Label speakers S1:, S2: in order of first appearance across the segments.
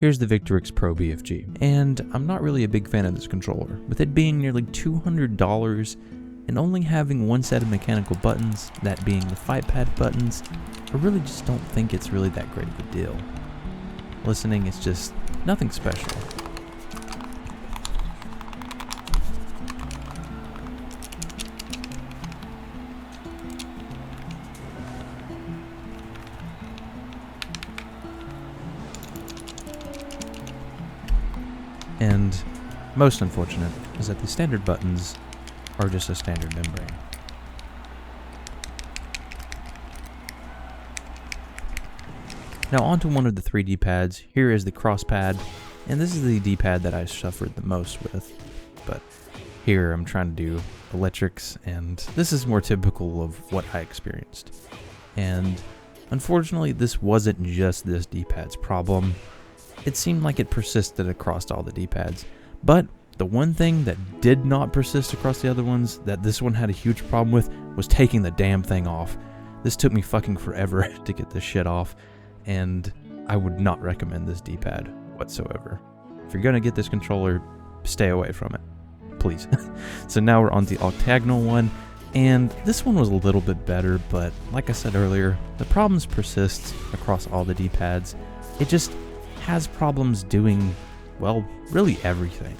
S1: Here's the Victrix Pro BFG, and I'm not really a big fan of this controller. With it being nearly $200 and only having one set of mechanical buttons, that being the fight pad buttons, I really just don't think it's really that great of a deal. Listening is just nothing special. And most unfortunate is that the standard buttons are just a standard membrane. Now onto one of the 3 D-pads. Here is the cross pad, and this is the D-pad that I suffered the most with. But here I'm trying to do electrics, and this is more typical of what I experienced. And unfortunately, this wasn't just this D-pad's problem. It seemed like it persisted across all the D-pads. But the one thing that did not persist across the other ones, that this one had a huge problem with, was taking the damn thing off. This took me fucking forever to get this shit off, and I would not recommend this D-pad whatsoever. If you're gonna get this controller, stay away from it, please. So now we're on the octagonal one, and this one was a little bit better, but like I said earlier, the problems persist across all the D-pads. It just has problems doing, well, really everything.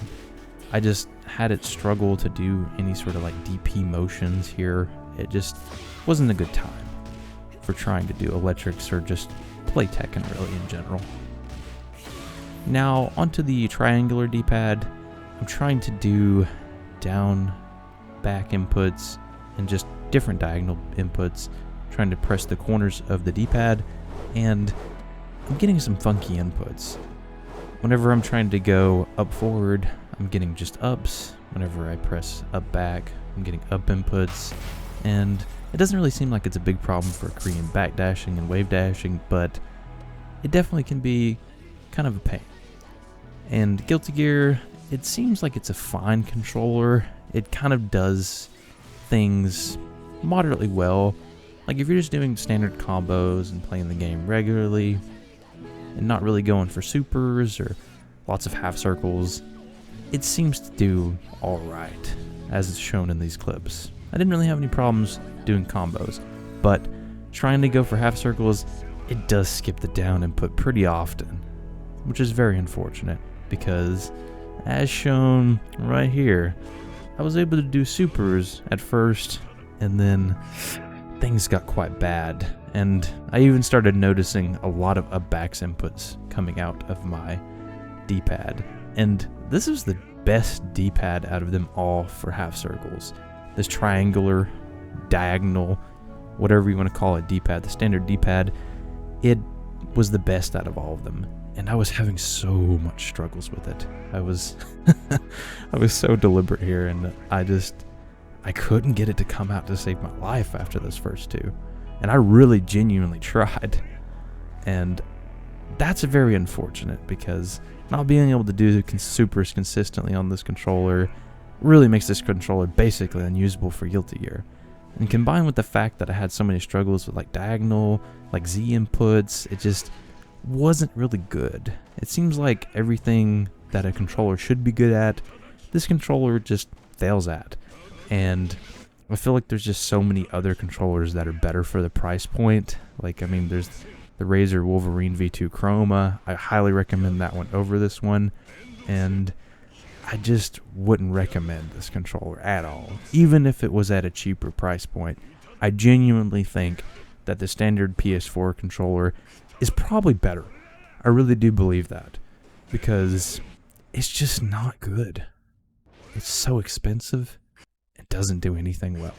S1: I just had it struggle to do any sort of like DP motions here. It just wasn't a good time for trying to do electrics or just play Tekken really in general. Now onto the triangular D-pad. I'm trying to do down, back inputs, and just different diagonal inputs, trying to press the corners of the D-pad, and I'm getting some funky inputs. Whenever I'm trying to go up forward, I'm getting just ups. Whenever I press up back, I'm getting up inputs. And it doesn't really seem like it's a big problem for Korean backdashing and wave dashing, but it definitely can be kind of a pain. And Guilty Gear, it seems like it's a fine controller. It kind of does things moderately well. Like if you're just doing standard combos and playing the game regularly, and not really going for supers or lots of half circles, it seems to do alright, as is shown in these clips. I didn't really have any problems doing combos, but trying to go for half circles, it does skip the down input pretty often, which is very unfortunate, because as shown right here, I was able to do supers at first, and then things got quite bad, and I even started noticing a lot of up-backs inputs coming out of my D-pad. And this is the best D-pad out of them all for half circles. This triangular, diagonal, whatever you want to call it, D-pad, the standard D-pad, it was the best out of all of them. And I was having so much struggles with it. I was so deliberate here, and I couldn't get it to come out to save my life after those first 2. And I really genuinely tried. And that's very unfortunate, because not being able to do supers consistently on this controller really makes this controller basically unusable for Guilty Gear. And combined with the fact that I had so many struggles with like diagonal, like Z inputs, it just wasn't really good. It seems like everything that a controller should be good at, this controller just fails at. And I feel like there's just so many other controllers that are better for the price point. Like, I mean, there's the Razer Wolverine V2 Chroma. I highly recommend that one over this one. And I just wouldn't recommend this controller at all. Even if it was at a cheaper price point, I genuinely think that the standard PS4 controller is probably better. I really do believe that, because it's just not good. It's so expensive. It doesn't do anything well.